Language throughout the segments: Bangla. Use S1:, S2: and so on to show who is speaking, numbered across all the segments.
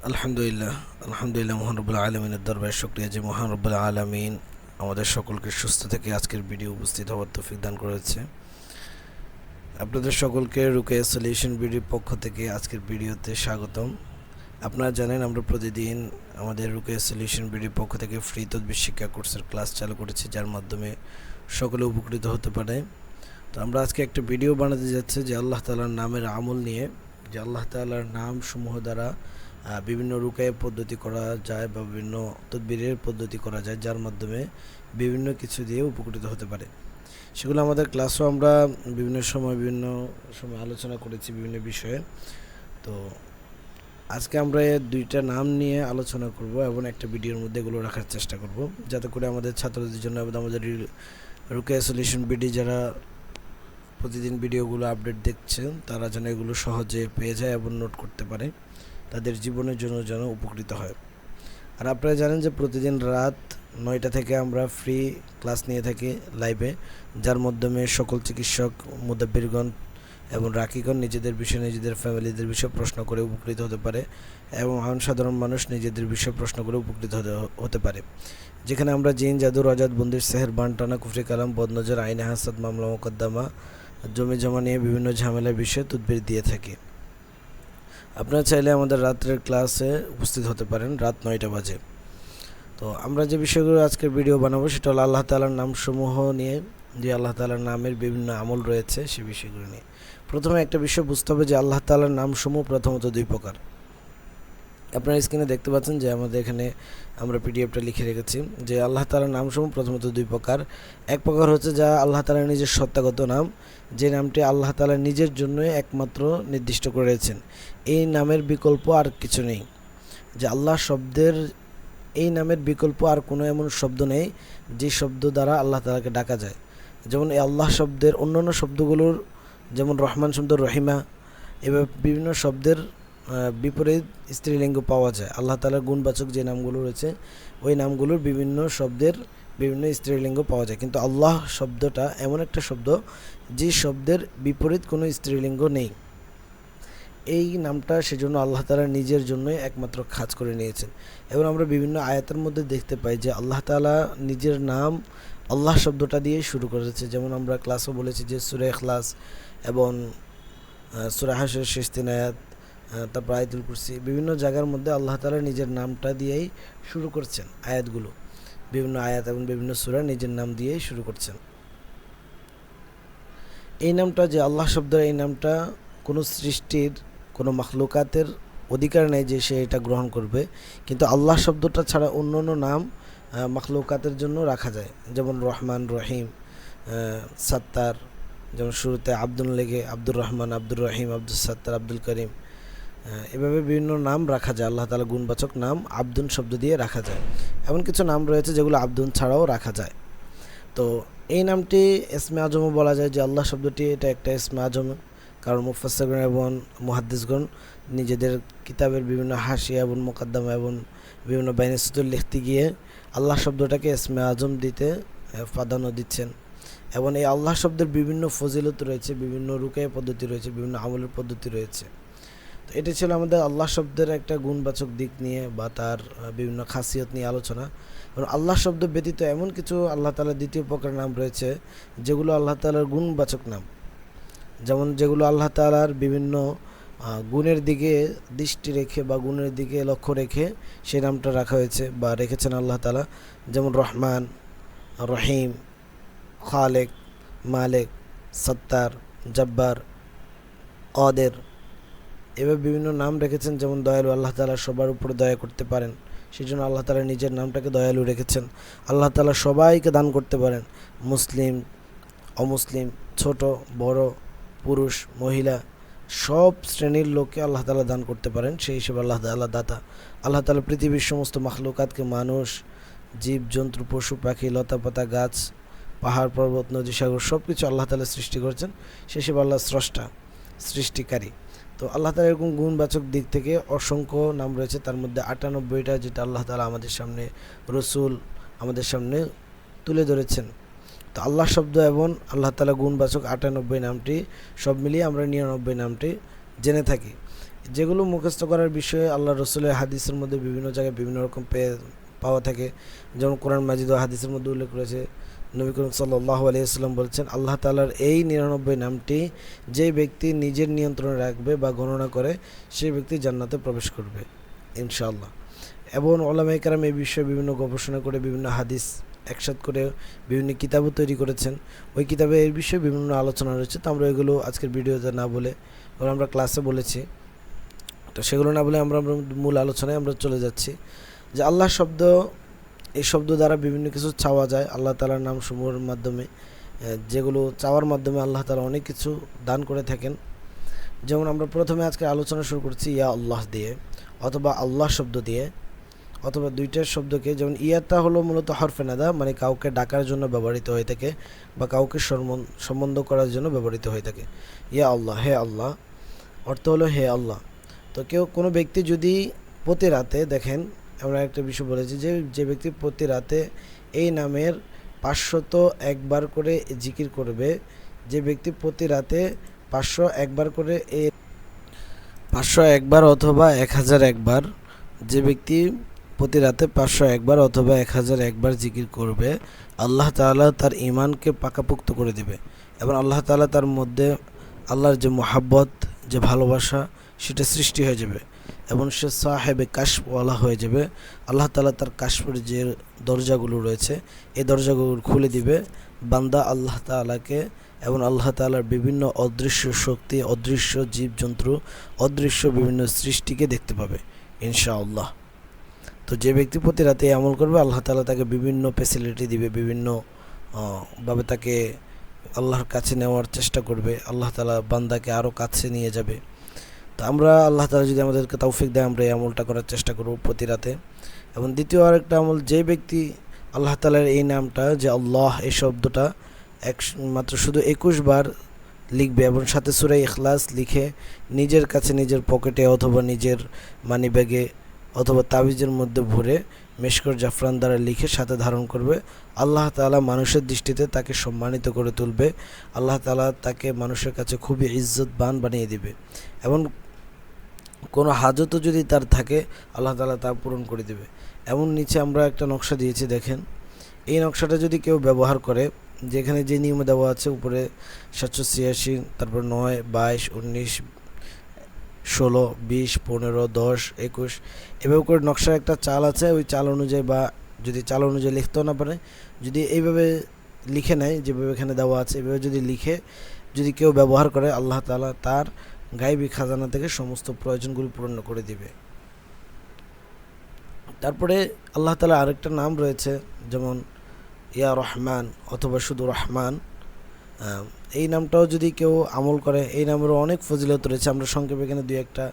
S1: আলহামদুলিল্লাহ মহান রব্বুল আলামিনের দরবারে শুকরিয়া যে মহান রব্বুল আলামিন আমাদের সকলকে সুস্থ থেকে আজকের ভিডিও উপস্থিত হওয়ার তৌফিক দান করেছে। আপনাদের সকলকে রুকিয়া সলিউশন ভিডিওর পক্ষ থেকে আজকের ভিডিওতে স্বাগতম। আপনারা জানেন আমরা প্রতিদিন আমাদের রুকিয়া সলিউশন ভিডিওর পক্ষ থেকে ফ্রি তদবির শিক্ষা কোর্সের ক্লাস চালু করেছি, যার মাধ্যমে সকলে উপকৃত হতে পারে। তো আমরা আজকে একটা ভিডিও বানাতে যাচ্ছি যে আল্লাহ তাআলার নামের আমল নিয়ে, যে আল্লাহ তাআলার নাম সমূহ দ্বারা বিভিন্ন রুকায়া পদ্ধতি করা যায় বা বিভিন্ন তদবিরের পদ্ধতি করা যায়, যার মাধ্যমে বিভিন্ন কিছু দিয়ে উপকৃত হতে পারে। সেগুলো আমাদের ক্লাসও আমরা বিভিন্ন সময় আলোচনা করেছি বিভিন্ন বিষয়ে। তো আজকে আমরা দুইটা নাম নিয়ে আলোচনা করব এবং একটা ভিডিওর মধ্যে এগুলো রাখার চেষ্টা করব, যাতে করে আমাদের ছাত্রদের জন্য এবং আমাদের রুকিয়া সলিউশন ভিডিও যারা প্রতিদিন ভিডিওগুলো আপডেট দেখছেন তারা যেন এগুলো সহজে পেয়ে যায় এবং নোট করতে পারে, তাদের জীবনের জন্য যেন উপকৃত হয়। আর আপনারা জানেন যে প্রতিদিন রাত 9টা থেকে আমরা ফ্রি ক্লাস নিয়ে থাকি লাইভে, যার মাধ্যমে সকল চিকিৎসক, মুদাব্বিরগণ এবং রাকিগণ নিজেদের বিষয়ে, নিজেদের ফ্যামিলিদের বিষয়ে প্রশ্ন করে উপকৃত হতে পারে এবং সাধারণ মানুষ নিজেদের বিষয়ে প্রশ্ন করে উপকৃত হতে পারে। যেখানে আমরা জিন, জাদু, রজাত, বন্দির, সেহের, বানটানা, কুফরি কালাম, বদনজর, আইনে হাসাদ, মামলা মোকদ্দমা, জমি জমা নিয়ে বিভিন্ন ঝামেলার বিষয়ে তদবির দিয়ে থাকি। আপনারা চাইলে আমাদের রাত্রের ক্লাসে উপস্থিত হতে পারেন রাত 9টা বাজে। তো আমরা যে বিষয়গুলো আজকের ভিডিও বানাবো সেটা হলো আল্লাহ তাআলার নামসমূহ নিয়ে, যে আল্লাহ তাআলার নামের বিভিন্ন আমল রয়েছে সেই বিষয়গুলো নিয়ে। প্রথমে একটা বিষয় বুঝতে হবে যে আল্লাহ তাআলার নামসমূহ প্রথমত দুই প্রকার। আপনারা স্ক্রিনে দেখতে পাচ্ছেন যে আমাদের এখানে আমরা পিডিএফটা লিখে রেখেছি যে আল্লাহ তাআলার নামসমূহ প্রথমত দুই প্রকার। এক প্রকার হচ্ছে যা আল্লাহ তাআলার নিজের সত্তাগত নাম, যে নামটি আল্লাহ তাআলা নিজের জন্যই একমাত্র নির্দিষ্ট করেছেন, এই নামের বিকল্প আর কিছু নেই। যে আল্লাহ শব্দের এই নামের বিকল্প আর কোনো এমন শব্দ নেই যে শব্দ দ্বারা আল্লাহ তাআলাকে ডাকা যায়। যেমন এই আল্লাহ শব্দের অন্যান্য শব্দগুলোর, যেমন রহমান শব্দ রহিমা, এবার বিভিন্ন শব্দের বিপরীত স্ত্রীলিঙ্গ পাওয়া যায়। আল্লাহ তাআলার গুণবাচক যে নামগুলো রয়েছে ওই নামগুলোর বিভিন্ন শব্দের বিভিন্ন স্ত্রীলিঙ্গ পাওয়া যায়, কিন্তু আল্লাহ শব্দটা এমন একটা শব্দ যে শব্দের বিপরীত কোনো স্ত্রীলিঙ্গ নেই। এই নামটা সেজন্য আল্লাহ তাআলা নিজের জন্যই একমাত্র খাস করে নিয়েছেন। এবং আমরা বিভিন্ন আয়াতের মধ্যে দেখতে পাই যে আল্লাহ তাআলা নিজের নাম আল্লাহ শব্দটা দিয়ে শুরু করেছে। যেমন আমরা ক্লাসও বলেছি যে সূরা ইখলাস এবং সূরা হাশরের শেষ 3 আয়াত, তারপর আয়াতুল কুরসি, বিভিন্ন জায়গার মধ্যে আল্লাহ তাআলা নিজের নামটা দিয়েই শুরু করছেন আয়াতগুলো। বিভিন্ন আয়াত এবং বিভিন্ন সূরা নিজের নাম দিয়েই শুরু করছেন। এই নামটা যে আল্লাহ শব্দ, এই নামটা কোনো সৃষ্টির, কোনো মাখলুকাতের অধিকার নেই যে সে এটা গ্রহণ করবে, কিন্তু আল্লাহ শব্দটা ছাড়া অন্য অন্য নাম মাখলুকাতের জন্য রাখা যায়। যেমন রহমান, রহিম, সাত্তার, যেমন শুরুতে আব্দুল লেগে আব্দুর রহমান, আব্দুর রহিম, আব্দুল সাত্তার, আব্দুল করিম, এভাবে বিভিন্ন নাম রাখা যায়। আল্লাহ তাআলা গুণবাচক নাম আব্দুন শব্দ দিয়ে রাখা যায়। এমন কিছু নাম রয়েছে যেগুলো আব্দুন ছাড়াও রাখা যায়। তো এই নামটি ইসমে আজমও বলা যায়, যে আল্লাহ শব্দটি এটা একটা ইসমে আজম, কারণ মুফাসসিরগণ এবং মুহাদ্দিসগণ নিজেদের কিতাবের বিভিন্ন হাশিয়া এবং মুকদ্দমা এবং বিভিন্ন বাইনাসুতুল লিখতে গিয়ে আল্লাহ শব্দটাকে ইসমে আজম দিতে প্রাধান্য দিচ্ছেন। এবং এই আল্লাহ শব্দের বিভিন্ন ফজিলত রয়েছে, বিভিন্ন রুকায়া পদ্ধতি রয়েছে, বিভিন্ন আমলের পদ্ধতি রয়েছে। তো এটি ছিল আমাদের আল্লাহ শব্দের একটা গুণবাচক দিক নিয়ে বা তার বিভিন্ন খাসিয়ত নিয়ে আলোচনা। এবং আল্লাহ শব্দ ব্যতীত এমন কিছু আল্লাহ তাআলার দ্বিতীয় প্রকার নাম রয়েছে যেগুলো আল্লাহ তাআলার গুণবাচক নাম, যেমন যেগুলো আল্লাহ তাআলার বিভিন্ন গুণের দিকে দৃষ্টি রেখে বা গুণের দিকে লক্ষ্য রেখে সেই নামটা রাখা হয়েছে বা রেখেছেন আল্লাহ তাআলা। যেমন রহমান, রহিম, খালেক, মালেক, সত্তার, জব্বার, কাদের, এভাবে বিভিন্ন নাম রেখেছেন। যেমন দয়ালু, আল্লাহ তাআলা সবার উপরে দয়া করতে পারেন, সেই জন্য আল্লাহ তাআলা নিজের নামটাকে দয়ালু রেখেছেন। আল্লাহ তাআলা সবাইকে দান করতে পারেন, মুসলিম, অমুসলিম, ছোট বড়, পুরুষ মহিলা, সব শ্রেণীর লোককে আল্লাহ তাআলা দান করতে পারেন, সেই হিসেবে আল্লাহ তাআলা দাতা। আল্লাহ তাআলা পৃথিবীর সমস্ত মাখলুকাতকে, মানুষ, জীব জন্তু, পশু পাখি, লতা পাতা, গাছ, পাহাড় পর্বত, নদী, সাগর সব কিছু আল্লাহ তাআলা সৃষ্টি করেছেন, সেই হিসেবে আল্লাহ স্রষ্টা, সৃষ্টিকারী। তো আল্লাহ তাআলা এরকম গুণবাচক দিক থেকে অসংখ্য নাম রয়েছে, তার মধ্যে 98টা যেটা আল্লাহ তাআলা আমাদের সামনে, রসুল আমাদের সামনে তুলে ধরেছেন। তো আল্লাহ শব্দ এবং আল্লাহ তাআলা গুণবাচক 98 নামটি সব মিলিয়ে আমরা 99 নামটি জেনে থাকি। যেগুলো মুখস্থ করার বিষয়ে আল্লাহ রসুলের হাদিসের মধ্যে বিভিন্ন জায়গায় বিভিন্ন রকম পাওয়া থাকে। যেমন কোরআন মাজিদ ও হাদিসের মধ্যে উল্লেখ করেছে, নবী করিম সাল্লাল্লাহু আলাইহি ওয়াসাল্লাম বলছেন, আল্লাহ তাআলার এই 99 নামটি যে ব্যক্তি নিজের নিয়ন্ত্রণে রাখবে বা গণনা করে, সেই ব্যক্তি জান্নাতে প্রবেশ করবে ইনশাআল্লাহ। এবং উলামায়ে কেরাম এই বিষয়ে বিভিন্ন গবেষণা করে বিভিন্ন হাদিস একসাথে করে বিভিন্ন কিতাবও তৈরি করেছেন। ওই কিতাবে এই বিষয়ে বিভিন্ন আলোচনা রয়েছে। তো আমরা এগুলো আজকের ভিডিওতে না বলে, কারণ আমরা ক্লাসে বলেছি, তো সেগুলো না বলে আমরা মূল আলোচনায় আমরা চলে যাচ্ছি। যে আল্লাহ শব্দ, এই শব্দ দ্বারা বিভিন্ন কিছু চাওয়া যায় আল্লাহ তাআলার নাম সমূহের মাধ্যমে, যেগুলো চাওয়ার মাধ্যমে আল্লাহ তাআলা অনেক কিছু দান করে থাকেন। যেমন আমরা প্রথমে আজকে আলোচনা শুরু করছি ইয়া আল্লাহ দিয়ে, অথবা আল্লাহ শব্দ দিয়ে, অথবা দুইটার শব্দকে, যেমন ইয়াটা হলো মূলত হরফে নাদা, মানে কাউকে ডাকার জন্য ব্যবহৃত হয়ে থাকে বা কাউকে সম্বন্ধ করার জন্য ব্যবহৃত হয়ে থাকে। ইয়া আল্লাহ, হে আল্লাহ, অর্থ হলো হে আল্লাহ। তো কোনো ব্যক্তি যদি প্রতি রাতে, দেখেন আমরা একটা বিষয় বলেছি যে ব্যক্তি প্রতি রাতে এই নামের 501 বার করে জিকির করবে, যে ব্যক্তি প্রতি রাতে 501 বার করে 501 বার অথবা 1001 বার, যে ব্যক্তি প্রতি রাতে 501 বার অথবা 1001 বার জিকির করবে, আল্লাহ তাআলা তার ঈমানকে পাকাপোক্ত করে দেবে এবং আল্লাহ তাআলা তার মধ্যে আল্লাহর যে মহাব্বত, যে ভালোবাসা, সেটা সৃষ্টি হয়ে যাবে এবং সে সাহেবে কাশওয়ালা হয়ে যাবে। আল্লাহ তাআলা তার কাশফের যে দরজাগুলো রয়েছে, এই দরজাগুলো খুলে দিবে বান্দা আল্লাহ তাআলাকে এবং আল্লাহ তাআলার বিভিন্ন অদৃশ্য শক্তি, অদৃশ্য জীবজন্তু, অদৃশ্য বিভিন্ন সৃষ্টিকে দেখতে পাবে ইনশাআল্লাহ। তো যে ব্যক্তি প্রতি রাতে আমল করবে, আল্লাহ তাআলা তাকে বিভিন্ন ফ্যাসিলিটি দিবে, বিভিন্ন ভাবে তাকে আল্লাহর কাছে নেওয়ার চেষ্টা করবে। আল্লাহ তাআলা বান্দাকে আরও কাছে নিয়ে যাবে। তো আমরা আল্লাহ তাআলা যদি আমাদেরকে তৌফিক দেয়, আমরা এই আমলটা করার চেষ্টা করব প্রতি রাতে। এবং দ্বিতীয় আরেকটা আমল, যে ব্যক্তি আল্লাহ তাআলার এই নামটা, যে আল্লাহ এই শব্দটা মাত্র শুধু 21 বার লিখবে এবং সাথে সূরা ইখলাস লিখে নিজের কাছে, নিজের পকেটে অথবা নিজের মানিব্যাগে অথবা তাবিজের মধ্যে ভরে মেশকর জাফরান দ্বারা লিখে সাথে ধারণ করবে, আল্লাহ তাআলা মানুষের দৃষ্টিতে তাকে সম্মানিত করে তুলবে। আল্লাহ তাআলা তাকে মানুষের কাছে খুবই ইজ্জতবান বানিয়ে দিবে এবং কোনো হাজতও যদি তার থাকে, আল্লাহ তাআলা তা পূরণ করে দেবে। এমন নিচে আমরা একটা নকশা দিয়েছি, দেখেন এই নকশাটা যদি কেউ ব্যবহার করে, যেখানে যে নিয়মে দেওয়া আছে, উপরে 786, তারপর 9, 22, 19, 16, 20, 15, 10, 21 এভাবে করে নকশার একটা চাল আছে। ওই চাল অনুযায়ী, বা যদি চাল অনুযায়ী লিখতেও না পারে, যদি এইভাবে লিখে নেয় যেভাবে এখানে দেওয়া আছে, এভাবে যদি লিখে যদি কেউ ব্যবহার করে, আল্লাহ তাআলা তার গায়বী খাজানা থেকে সমস্ত প্রয়োজনগুলো পূরণ করে দিবে। তারপরে আল্লাহ তাআলা আরেকটা নাম রয়েছে, যেমন ইয়া রহমান অথবা শুধু রহমান। এই নামটাও যদি কেউ আমল করে, এই নামেরও অনেক ফজিলত রয়েছে। আমরা সংক্ষেপে এখানে দুই একটা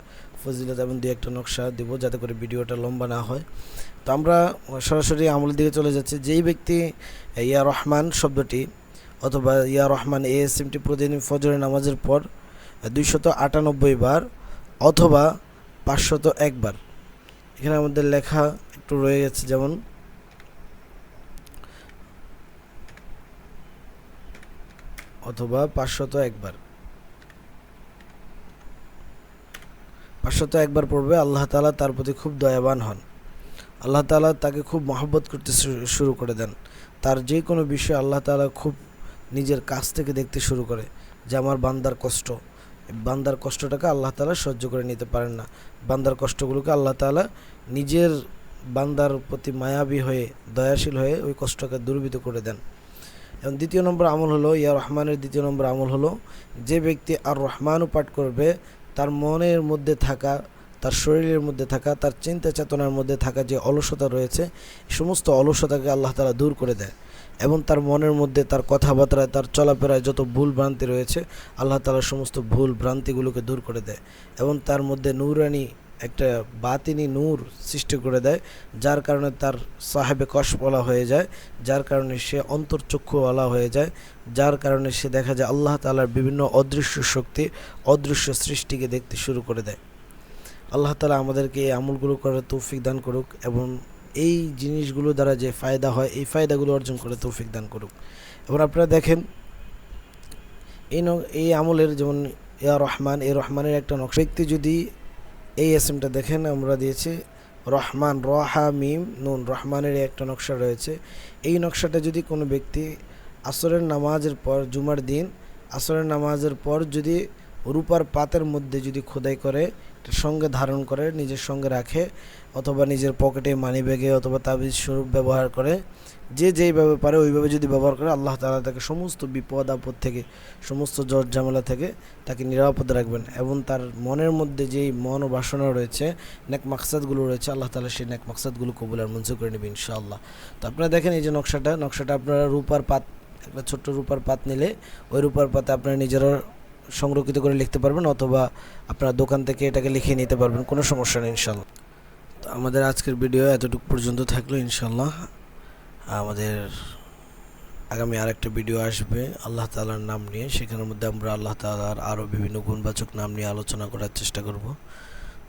S1: ফজিলত এবং দুই একটা নকশা দেব, যাতে করে ভিডিওটা লম্বা না হয়। তো আমরা সরাসরি আমলের দিকে চলে যাচ্ছি। যেই ব্যক্তি ইয়া রহমান শব্দটি অথবা ইয়া রহমান এই এসএমটি প্রতিদিন ফজরের নামাজের পর 298 বার অথবা 501 বার, এখানে আমাদের লেখা একটু রয়ে গেছে, যেমন অথবা 501 বার, 501 বার পড়বে, আল্লাহ তাআলা তার প্রতি খুব দয়াবান হন। আল্লাহ তাআলা তাকে খুব মহব্বত করতে শুরু করে দেন। তার যে কোনো বিষয় আল্লাহ তাআলা খুব নিজের কাছ থেকে দেখতে শুরু করে, যে আমার বান্দার কষ্ট, বান্দার কষ্টটাকে আল্লাহ তাআলা সহ্য করে নিতে পারেন না। বান্দার কষ্টগুলোকে আল্লাহ তাআলা নিজের বান্দার প্রতি মায়াবী হয়ে, দয়াশীল হয়ে ওই কষ্টকে দূরীভূত করে দেন। এবং দ্বিতীয় নম্বর আমল হলো, ইয়া রহমানের দ্বিতীয় নম্বর আমল হলো, যে ব্যক্তি আর রহমানও পাঠ করবে, তার মনের মধ্যে থাকা, তার শরীরের মধ্যে থাকা, তার চিন্তা চেতনার মধ্যে থাকা যে অলসতা রয়েছে, সমস্ত অলসতাকে আল্লাহ তাআলা দূর করে দেয় এবং তার মনের মধ্যে, তার কথাবার্তায়, তার চলাফেরায় যত ভুল ভ্রান্তি রয়েছে, আল্লাহ তাআলা সমস্ত ভুল ভ্রান্তিগুলোকে দূর করে দেয় এবং তার মধ্যে নূরানি একটা বাতিনি নূর সৃষ্টি করে দেয়, যার কারণে তার সাহেবে কশওয়ালা হয়ে যায়, যার কারণে সে অন্তর্চক্ষুওয়ালা হয়ে যায়, যার কারণে সে দেখা যায় আল্লাহ তাআলার বিভিন্ন অদৃশ্য শক্তি, অদৃশ্য সৃষ্টিকে দেখতে শুরু করে দেয়। আল্লাহ তাআলা আমাদেরকে এই আমলগুলো করার তৌফিক দান করুক এবং এই জিনিসগুলো দ্বারা যে ফায়দা হয়, এই ফায়দাগুলো অর্জন করে তৌফিক দান করুক। এবং আপনারা দেখেন এই আমলের, যেমন ইয়া রহমান, এই রহমানের একটা নকশা, ব্যক্তি যদি এই এসএমটা দেখেন আমরা দিয়েছি রহমান, রহা মিম নুন, রহমানের একটা নকশা রয়েছে। এই নকশাটা যদি কোনো ব্যক্তি আসরের নামাজের পর, জুমার দিন আসরের নামাজের পর যদি রূপার পাতের মধ্যে যদি খোদাই করে, এটা সঙ্গে ধারণ করে, নিজের সঙ্গে রাখে, অথবা নিজের পকেটে, মানি ব্যাগে অথবা তাবিজ স্বরূপ ব্যবহার করে, যে যেইভাবে পারে ওইভাবে যদি ব্যবহার করে, আল্লাহ তাআলা তাকে সমস্ত বিপদ আপদ থেকে, সমস্ত ঝড় ঝামেলা থেকে তাকে নিরাপদে রাখবেন। এবং তার মনের মধ্যে যেই মন ও বাসনা রয়েছে, নেক মাকসাদগুলো রয়েছে, আল্লাহ তাআলা সেই নেক মাকসাদগুলো কবুল আর মঞ্জুর করে নেবে ইনশাআল্লাহ। তো আপনারা দেখেন এই যে নকশাটা আপনারা রূপার পাত, একটা ছোট্ট রূপার পাত নিলে ওই রূপার পাতে আপনারা নিজেরা সংরক্ষিত করে লিখতে পারবেন, অথবা আপনারা দোকান থেকে এটাকে লিখিয়ে নিতে পারবেন, কোনো সমস্যা নেই ইনশাআল্লাহ। তো আমাদের আজকের ভিডিও এতটুকু পর্যন্ত থাকলো ইনশাআল্লাহ। আমাদের আগামী আরেকটা ভিডিও আসবে আল্লাহ তাআলার নাম নিয়ে, সেখানের মধ্যে আমরা আল্লাহ তাআলার আরও বিভিন্ন গুণবাচক নাম নিয়ে আলোচনা করার চেষ্টা করব।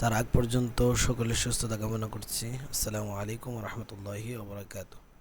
S1: তার আগ পর্যন্ত সকলের সুস্থতা কামনা করছি। আসসালামু আলাইকুম ওয়া রাহমাতুল্লাহি ওয়া বারাকাতুহু।